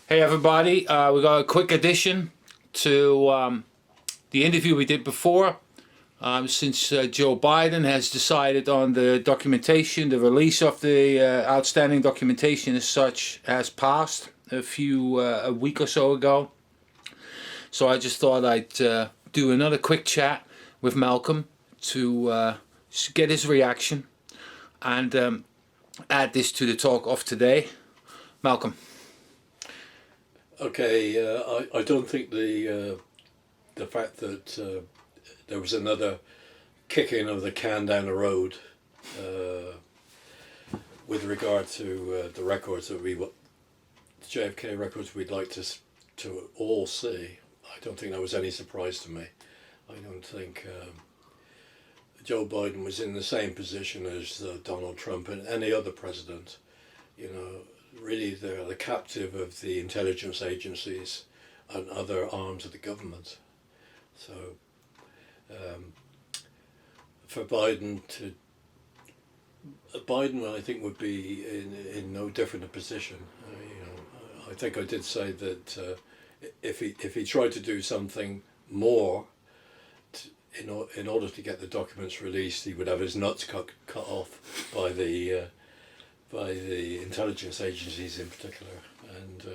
Hey everybody, we got a quick addition to the interview we did before. Since Joe Biden has decided on the documentation, the release of the outstanding documentation as such has passed a week or so ago. So I just thought I'd do another quick chat with Malcolm to get his reaction and add this to the talk of today. Malcolm. Okay, I don't think the fact that there was another kicking of the can down the road with regard to the records that the JFK records we'd like to all see. I don't think that was any surprise to me. I don't think Joe Biden was in the same position as Donald Trump and any other president. You know, really they're the captive of the intelligence agencies and other arms of the government. So for Biden, I think would be in no different a position. I think I did say that if he tried to do something more in order to get the documents released, he would have his nuts cut off by the intelligence agencies in particular, and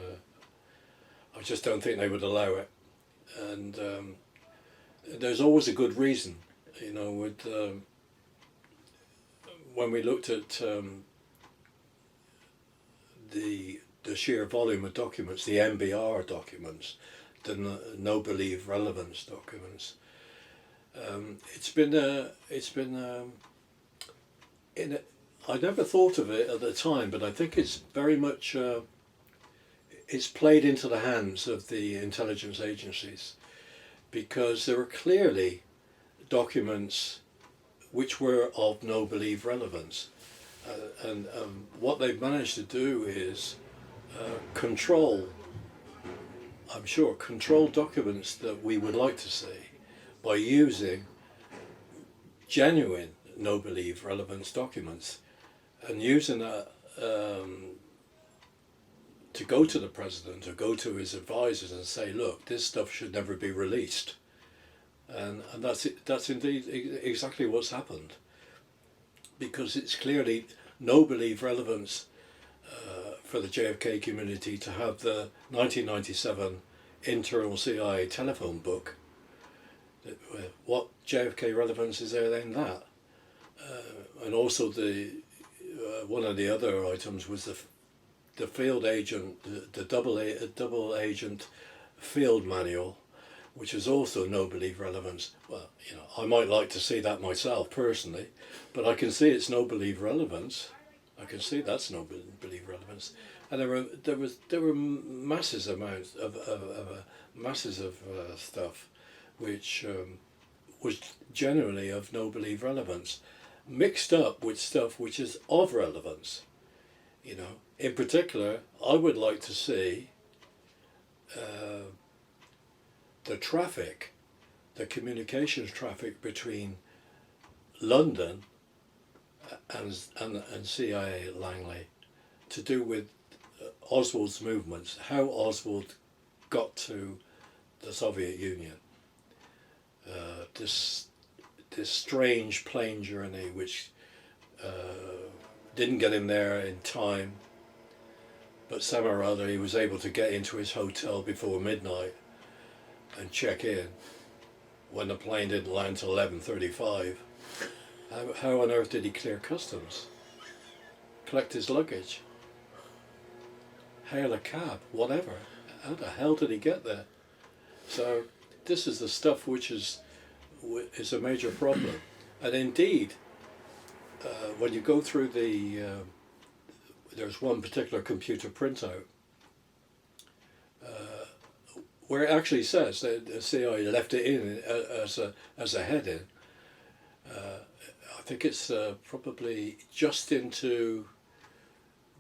I just don't think they would allow it. And there's always a good reason, with when we looked at the sheer volume of documents, the NBR documents, the no believe relevance documents. I never thought of it at the time, but I think it's very much it's played into the hands of the intelligence agencies, because there were clearly documents which were of no believe relevance, and what they've managed to do is control documents that we would like to see by using genuine no believe relevance documents, and using that to go to the president or go to his advisors and say, look, this stuff should never be released. And that's indeed exactly what's happened, because it's clearly no believe relevance for the JFK community to have the 1997 internal CIA telephone book. What JFK relevance is there in that? And also one of the other items was the field agent, the double agent field manual, which is also no believe relevance. Well, I might like to see that myself personally, but I can see it's no believe relevance. I can see that's no believe relevance, and there were masses of stuff which was generally of no believe relevance, mixed up with stuff which is of relevance. In particular, I would like to see the communications traffic between London and CIA Langley, to do with Oswald's movements, how Oswald got to the Soviet Union. This strange plane journey which didn't get him there in time, but somehow or other he was able to get into his hotel before midnight and check in when the plane didn't land till 11:35. How on earth did he clear customs? Collect his luggage? Hail a cab? Whatever. How the hell did he get there? So this is the stuff which is a major problem. And indeed, when you go through there's one particular computer printout where it actually says that the CIA left it in as a heading. I think it's probably just into,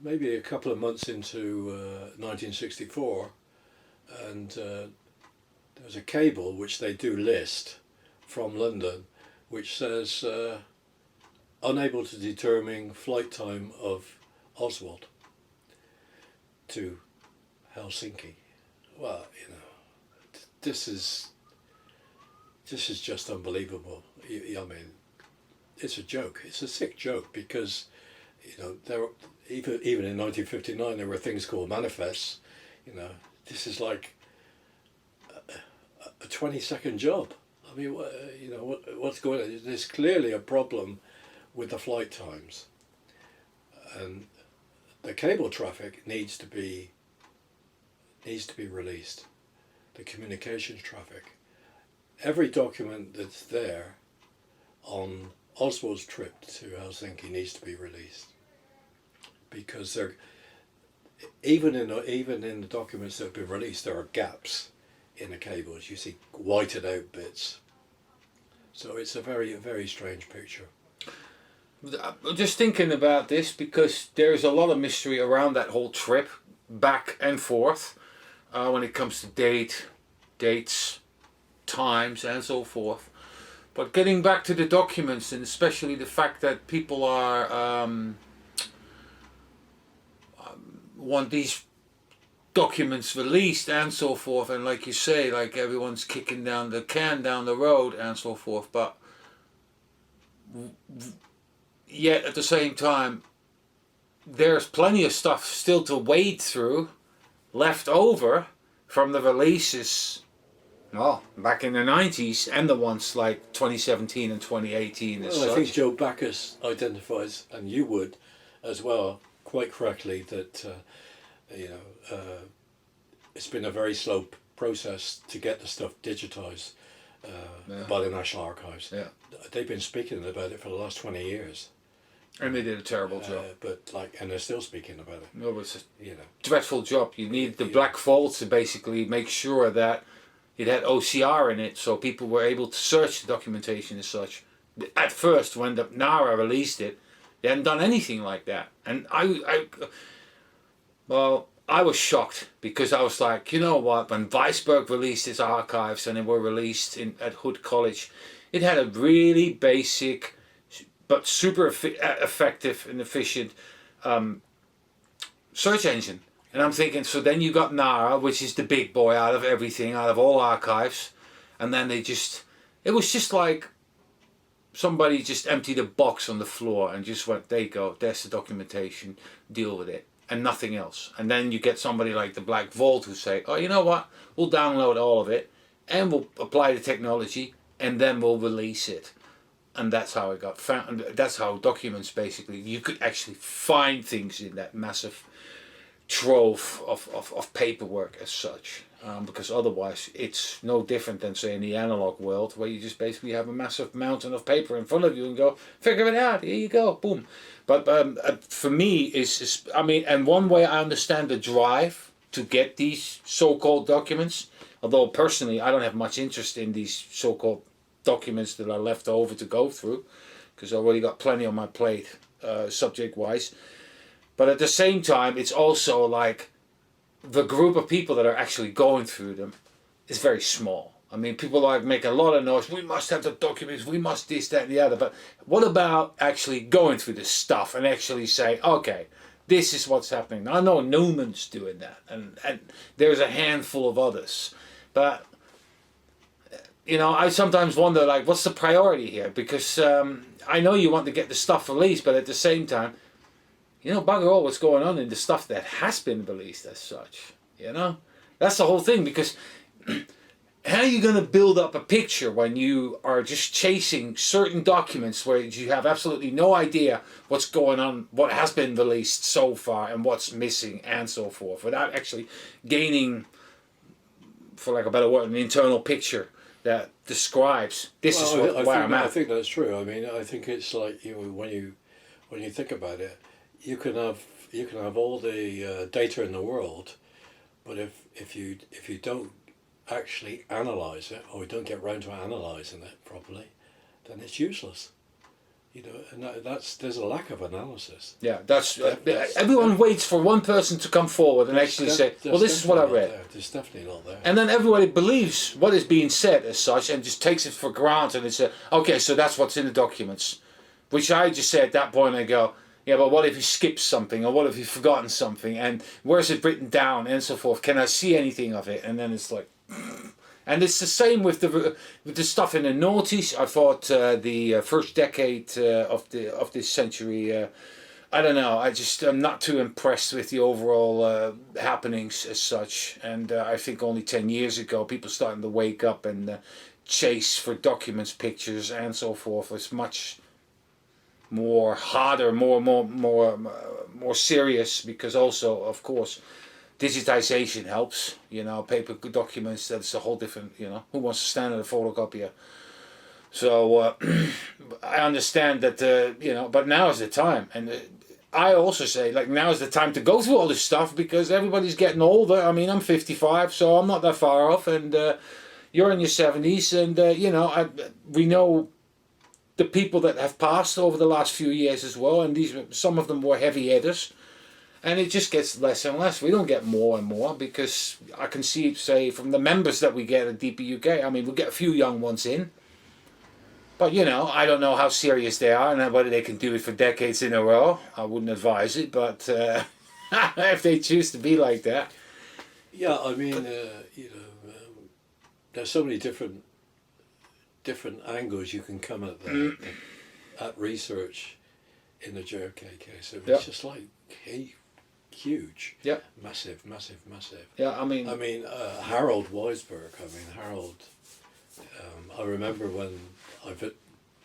maybe a couple of months into 1964, and there's a cable which they do list from London which says unable to determine flight time of Oswald to Helsinki. Well, this is just unbelievable. I mean, it's a joke. It's a sick joke because, there even in 1959 there were things called manifests. This is like a 20-second job. I mean, what's going on? There's clearly a problem with the flight times, and the cable traffic needs to be released. The communications traffic. Every document that's there on Oswald's trip to Helsinki needs to be released, because even in the documents that have been released, there are gaps in the cables. You see whited out bits. So it's a very, very strange picture. I'm just thinking about this because there's a lot of mystery around that whole trip, back and forth, when it comes to dates, times, and so forth. But getting back to the documents, and especially the fact that people are want these documents released and so forth, and like you say, like everyone's kicking down the can down the road and so forth, but yet at the same time there's plenty of stuff still to wade through left over from the releases, well, back in the 90s, and the ones like 2017 and 2018 as well, such. I think Joe Backus identifies, and you would as well, quite correctly, that it's been a very slow process to get the stuff digitized by the National Archives. Yeah. They've been speaking about it for the last 20 years. And they did a terrible job. And they're still speaking about it. No, it's a dreadful job. You need the black vault to basically make sure that it had OCR in it, so people were able to search the documentation as such. At first, when the NARA released it, they hadn't done anything like that. And I was shocked, because I was like, you know what, when Weisberg released its archives and they were released at Hood College, it had a really basic but super effective and efficient search engine. And I'm thinking, so then you got NARA, which is the big boy out of everything, out of all archives, and then it was just like somebody just emptied a box on the floor and just went, there you go, there's the documentation, deal with it, and nothing else. And then you get somebody like the Black Vault who say, oh, you know what, we'll download all of it, and we'll apply the technology, and then we'll release it. And that's how it got found. That's how documents, basically, you could actually find things in that massive trove of paperwork as such. Because otherwise it's no different than, say, in the analog world, where you just basically have a massive mountain of paper in front of you and go, figure it out, here you go, boom. But for me, and one way I understand the drive to get these so-called documents, although personally I don't have much interest in these so-called documents that are left over to go through, because I already got plenty on my plate subject-wise. But at the same time, it's also like the group of people that are actually going through them is very small. I mean, people like make a lot of noise, we must have the documents, we must this, that, and the other. But what about actually going through this stuff and actually say, okay, this is what's happening. I know Newman's doing that, and there's a handful of others. But I sometimes wonder, like, what's the priority here? Because I know you want to get the stuff released, but at the same time, bugger all what's going on in the stuff that has been released as such. That's the whole thing, because how are you going to build up a picture when you are just chasing certain documents where you have absolutely no idea what's going on, what has been released so far, and what's missing, and so forth, without actually gaining, for lack of a better word, an internal picture that describes this is where I'm at. I think that's true. I mean, I think it's like, when you think about it, you can have all the data in the world, but if you don't actually analyze it, or we don't get round to analyzing it properly, then it's useless. And there's a lack of analysis. Yeah, that's everyone waits for one person to come forward and actually say, well, this is what I read. There's definitely not there. And then everybody believes what is being said as such and just takes it for granted and says, okay, so that's what's in the documents. Which I just say at that point, I go, Yeah, but what if you skipped something, or what if you've forgotten something, and where's it written down, and so forth? Can I see anything of it? And then it's like, and it's the same with the stuff in the noughties. I thought the first decade of this century. I don't know. I'm not too impressed with the overall happenings as such. And I think only 10 years ago, people starting to wake up and chase for documents, pictures, and so forth was much more harder, more serious. Because also, of course, digitization helps. You know, paper documents. That's a whole different. You know, who wants to stand at a photocopier? So I understand that. You know, but now is the time and. I also say, like, now is the time to go through all this stuff because everybody's getting older. I mean, I'm 55, so I'm not that far off, and you're in your 70s, and, you know, we know the people that have passed over the last few years as well, and some of them were heavy hitters, and it just gets less and less. We don't get more and more because I can see, say, from the members that we get at DP UK, I mean, we get a few young ones in. But, you know, I don't know how serious they are and whether they can do it for decades in a row. I wouldn't advise it, but if they choose to be like that. Yeah, I mean, you know, there's so many different angles you can come at that, at research in the JFK case. It was just like huge. Yeah. Massive. Yeah, I mean, Harold Weisberg. Harold. I remember when I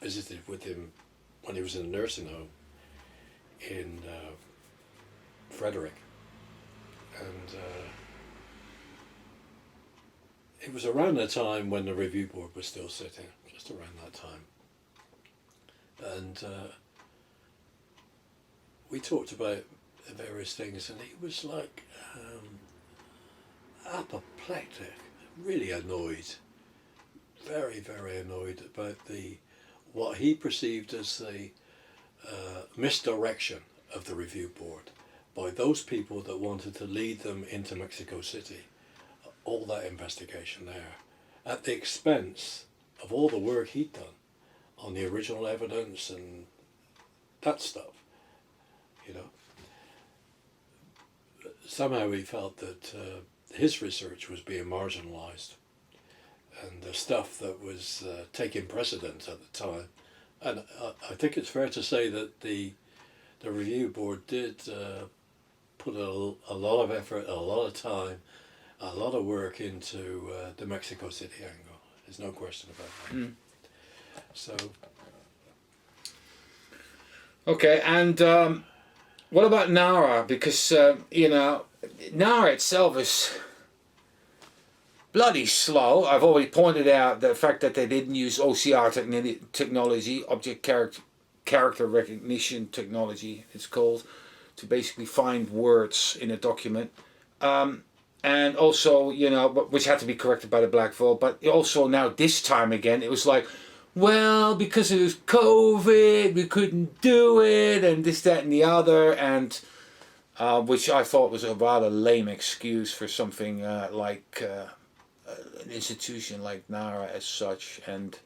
visited with him when he was in a nursing home in Frederick, and it was around the time when the review board was still sitting, just around that time, and we talked about various things, and he was like apoplectic, really annoyed. Very, very annoyed about what he perceived as the misdirection of the review board by those people that wanted to lead them into Mexico City. All that investigation there, at the expense of all the work he'd done on the original evidence and that stuff, you know. Somehow he felt that his research was being marginalised. And the stuff that was taking precedence at the time, and I think it's fair to say that the review board did put a lot of effort, a lot of time, a lot of work into the Mexico City angle. There's no question about that. So. Okay, and what about NARA? Because you know, NARA itself is bloody slow. I've already pointed out the fact that they didn't use OCR technology, object character recognition technology, it's called, to basically find words in a document. And also, you know, which had to be corrected by the Black Vault. But also now this time again, it was like, well, because it was COVID, we couldn't do it, and this, that, and the other, and which I thought was a rather lame excuse for something like an institution like NARA as such, and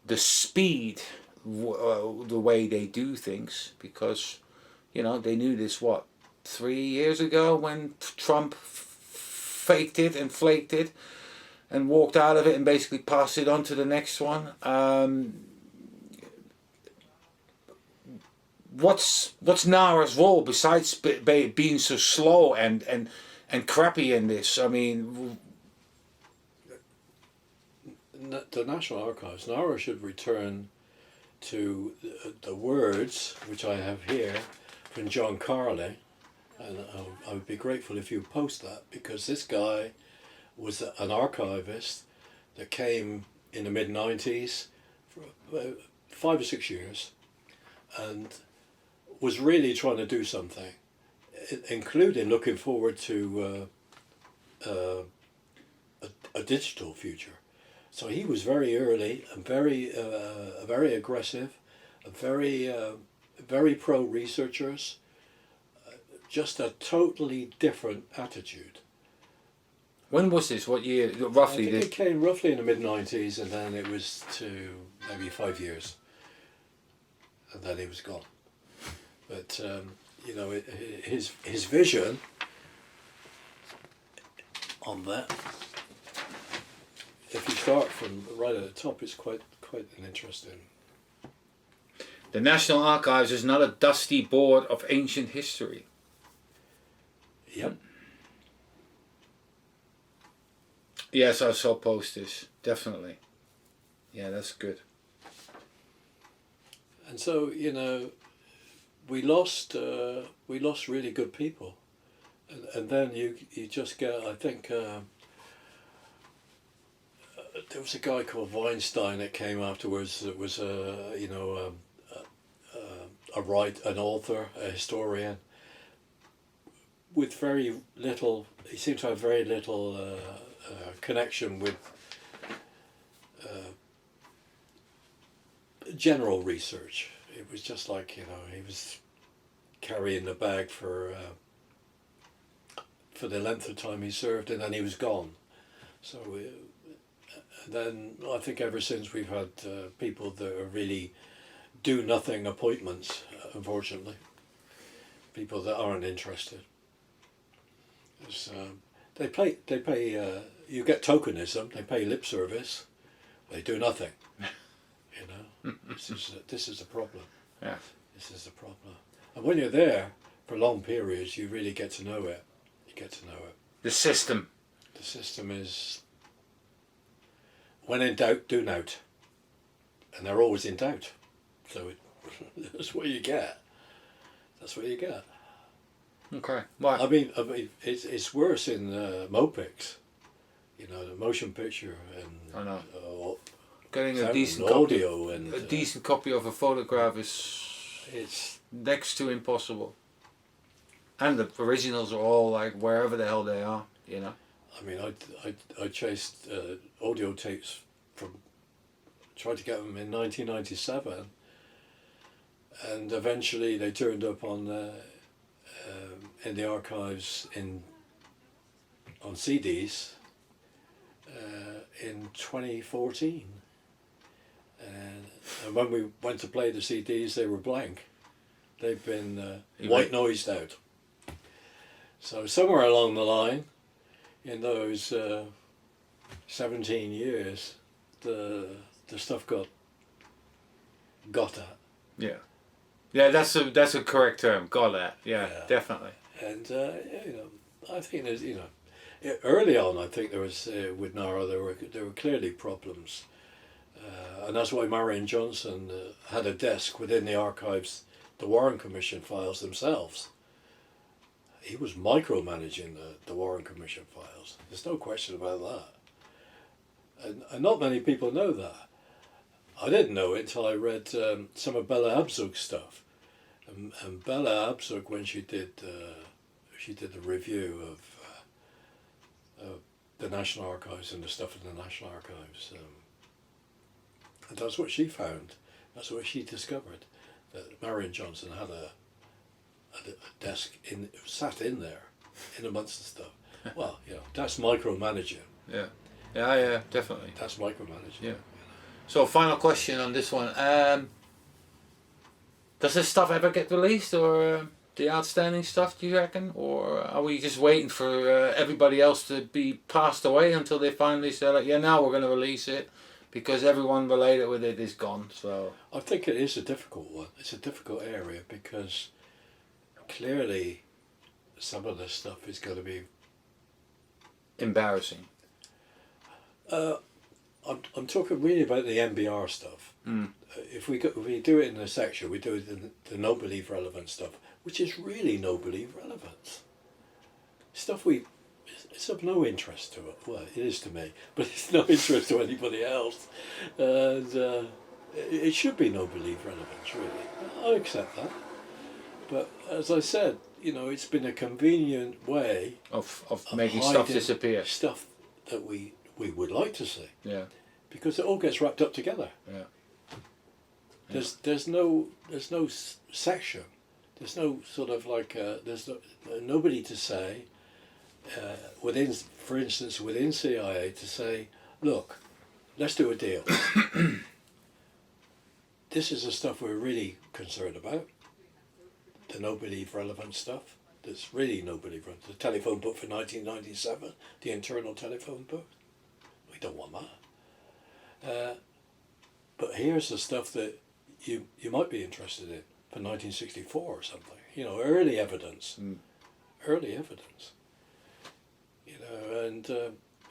the speed, the way they do things, because, you know, they knew this, 3 years ago when Trump faked it and flaked it and walked out of it and basically passed it on to the next one. What's NARA's role besides being so slow and crappy in this? I mean, the National Archives, NARA should return to the words which I have here from John Carley, and I would be grateful if you post that, because this guy was an archivist that came in the mid-90s for about 5 or 6 years and was really trying to do something, including looking forward to a digital future. So he was very early and very aggressive, very pro researchers, just a totally different attitude. When was this? What year, roughly? I think it came roughly in the mid-90s, and then it was to maybe 5 years, and then he was gone. But you know, his vision on that, if you start from right at the top, it's quite an interesting. The National Archives is not a dusty board of ancient history. Yep. Yes, I saw posters, definitely. Yeah, that's good. And so, you know, we lost really good people, and then you just get, I think there was a guy called Weinstein that came afterwards that was an author, a historian, with very little. He seemed to have very little connection with general research. It was just like, you know, he was carrying the bag for the length of time he served, and then he was gone. So then I think ever since we've had people that are really do nothing appointments, unfortunately. People that aren't interested. They pay. You get tokenism. They pay lip service. They do nothing. You know, this is a problem. Yeah. This is the problem. And when you're there for long periods, you really get to know it. You get to know it. The system. The system is, when in doubt, do nout. And they're always in doubt. So that's what you get. That's what you get. Okay. Right. I mean, it's worse in Mopics. You know, the motion picture and I know. Getting a sound decent and copy, audio and a decent copy of a photograph is it's next to impossible. And the originals are all like wherever the hell they are, you know. I mean, I chased audio tapes tried to get them in 1997, and eventually they turned up on in the archives on CDs in 2014, and when we went to play the CDs, they were blank. They've been white noised out. So somewhere along the line, in those 17 years, the stuff got at. Yeah. Yeah, that's a correct term. Got at. Yeah, definitely. And you know, I think there's, you know, early on, I think there was with NARA there were clearly problems, and that's why Marion Johnson had a desk within the archives, the Warren Commission files themselves. He was micromanaging the Warren Commission files. There's no question about that. And not many people know that. I didn't know it until I read some of Bella Abzug's stuff. And Bella Abzug, when she did the review of the National Archives and the stuff in the National Archives, and that's what she found. That's what she discovered. That Marion Johnson had a desk sat in there, in amongst the stuff. Well, you know, that's micromanaging. Yeah. Yeah, definitely. That's micromanaging. Yeah. So, final question on this one. Does this stuff ever get released, or the outstanding stuff, do you reckon? Or are we just waiting for everybody else to be passed away until they finally say, like, yeah, now we're going to release it, because everyone related with it is gone? So I think it is a difficult one. It's a difficult area because clearly some of this stuff is going to be embarrassing. I'm talking really about the NBR stuff. If we do it in a section, we do the no belief relevant stuff, which is really no belief relevant stuff. It's of no interest to it. Well, it is to me, but it's no interest to anybody else. And it should be no belief relevance, really. I accept that. But as I said, you know, it's been a convenient way of making stuff disappear. Stuff that we would like to see. Yeah. Because it all gets wrapped up together. Yeah. There's no section. There's no sort of like there's nobody to say within, for instance, within CIA to say, look, let's do a deal. This is the stuff we're really concerned about. the nobody relevant stuff. That's really nobody relevant. The telephone book for 1997, the internal telephone book. We don't want that. But here's the stuff that you might be interested in for 1964 or something. You know, early evidence. Early evidence. You know, and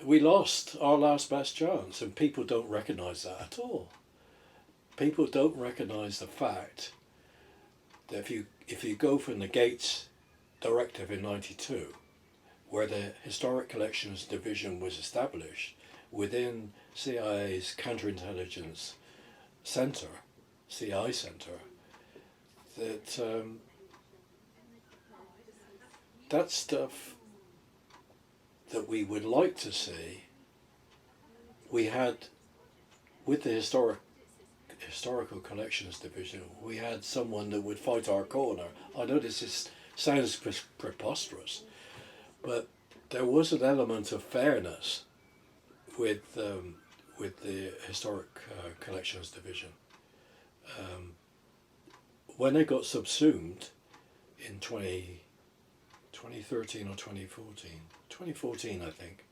we lost our last best chance, and people don't recognise that at all. People don't recognise the fact that if you go from the Gates Directive in '92, where the Historic Collections Division was established within CIA's counterintelligence center, CI center, that stuff that we would like to see, we had with the Historical Collections Division, we had someone that would fight our corner. I know sounds preposterous, but there was an element of fairness with the Historic Collections Division. When they got subsumed in 2013 or 2014, I think,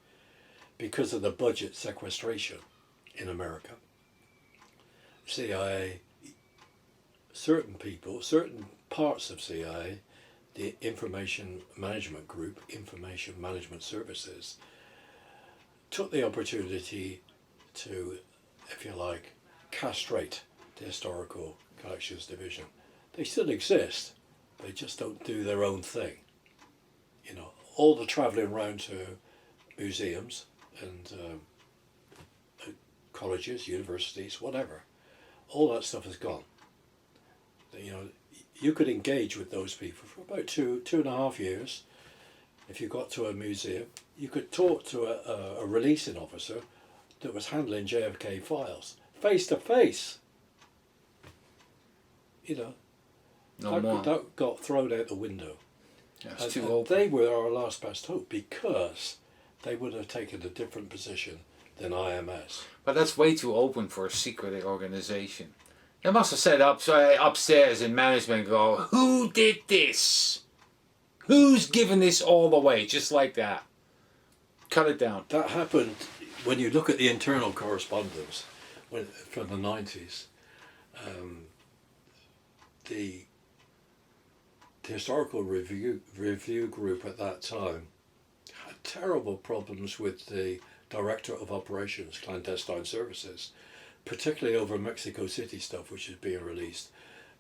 because of the budget sequestration in America, CIA, certain parts of CIA, the Information Management Group, Information Management Services, took the opportunity to, if you like, castrate the Historical Collections Division. They still exist, they just don't do their own thing. You know, all the travelling around to museums and colleges, universities, whatever, all that stuff is gone. You know, you could engage with those people for about two and a half years. If you got to a museum, you could talk to a releasing officer that was handling JFK files face to face. You know, that got thrown out the window. That's too and open. they were our last best hope because they would have taken a different position than IMS. But that's way too open for a secret organization. They must have said upstairs in management, go, who did this? Who's given this all away? Just like that. Cut it down. That happened when you look at the internal correspondence from the 90s. The Historical Review Group at that time had terrible problems with the Director of Operations, Clandestine Services, particularly over Mexico City stuff which is being released,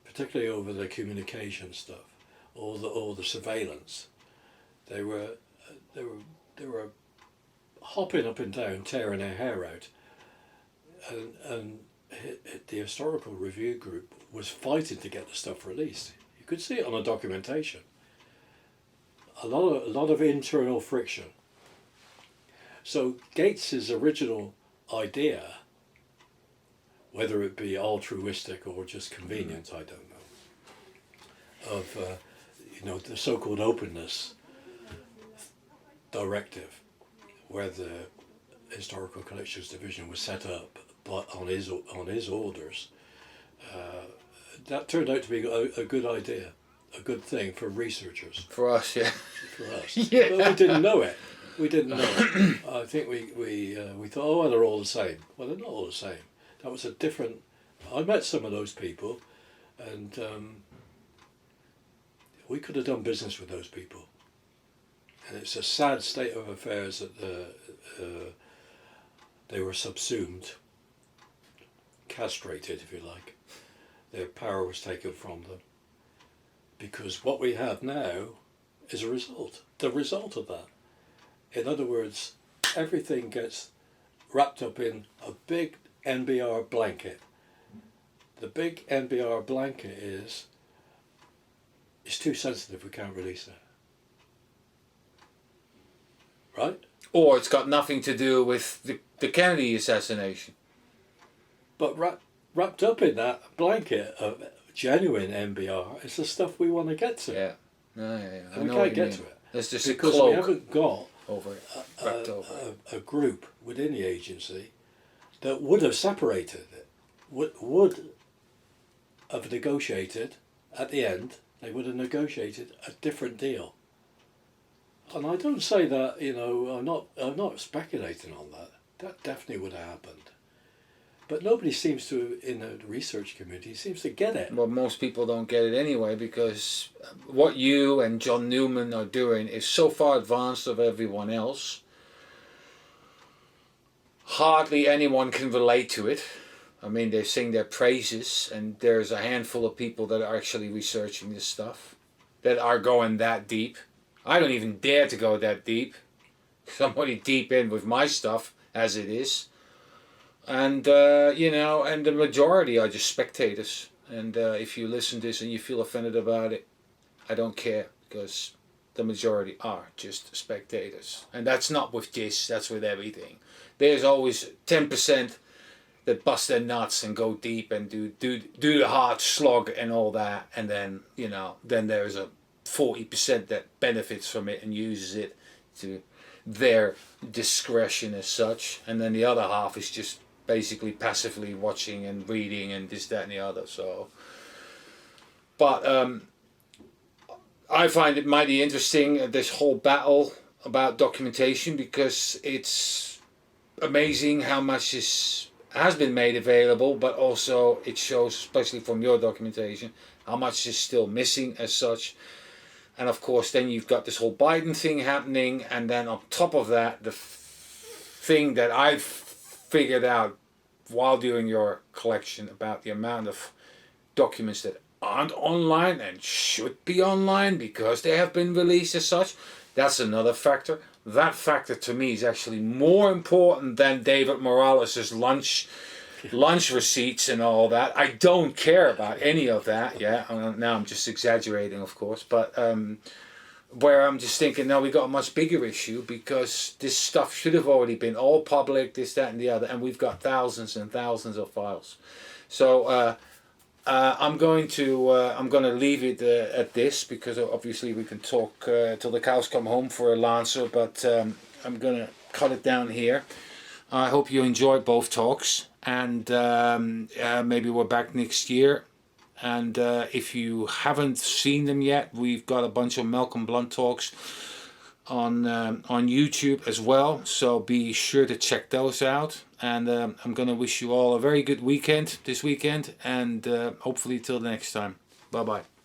particularly over the communication stuff, all the surveillance. They were hopping up and down, tearing their hair out, and the Historical Review Group was fighting to get the stuff released. You could see it on the documentation. A lot of internal friction. So Gates's original idea, whether it be altruistic or just convenient, I don't know, of the so-called openness directive, where the Historical Collections Division was set up, but on his orders, that turned out to be a good idea, a good thing for researchers. For us, yeah. For us, Yeah. but we didn't know it. I think we thought, oh, well, they're all the same. Well, they're not all the same. That was a different. I met some of those people, and we could have done business with those people. And it's a sad state of affairs that they were subsumed, castrated, if you like. Their power was taken from them. Because what we have now is the result of that. In other words, everything gets wrapped up in a big NBR blanket. The big NBR blanket is, it's too sensitive, we can't release it. Right? Or it's got nothing to do with the Kennedy assassination. But wrapped up in that blanket of genuine NBR is the stuff we want to get to. Yeah. Yeah. And we can't get to it. There's just because a cloak we haven't got over it, wrapped over it. a group within the agency that would have separated it, would have negotiated at the end they would have negotiated a different deal. And I don't say that, you know, I'm not speculating on that. That definitely would have happened. But nobody seems to, in the research community, seems to get it. Well, most people don't get it anyway, because what you and John Newman are doing is so far advanced of everyone else. Hardly anyone can relate to it. I mean, they sing their praises, and there's a handful of people that are actually researching this stuff, that are going that deep. I don't even dare to go that deep. Somebody deep in with my stuff, as it is. And, you know, and the majority are just spectators. And if you listen to this and you feel offended about it, I don't care, because the majority are just spectators. And that's not with this, that's with everything. There's always 10% that bust their nuts and go deep and do the hard slog and all that. And then, you know, then there's a 40% that benefits from it and uses it to their discretion as such. And then the other half is just basically passively watching and reading and this, that and the other. So, but I find it mighty interesting, this whole battle about documentation, because it's amazing how much has been made available, but also it shows, especially from your documentation, how much is still missing as such. And of course then you've got this whole Biden thing happening, and then on top of that, the thing that I've figured out while doing your collection about the amount of documents that aren't online and should be online because they have been released as such. That's another factor. That factor to me is actually more important than David Morales' lunch receipts and all that. I don't care about any of that. Yeah, now I'm just exaggerating, of course, but where I'm just thinking, now we got a much bigger issue, because this stuff should have already been all public, this, that, and the other, and we've got thousands and thousands of files. So I'm going to leave it at this, because obviously we can talk till the cows come home for a Lancer, but I'm going to cut it down here. I hope you enjoyed both talks, and maybe we're back next year. And if you haven't seen them yet, we've got a bunch of Malcolm Blunt talks on YouTube as well, so be sure to check those out. And I'm going to wish you all a very good weekend this weekend, and hopefully till the next time. Bye bye.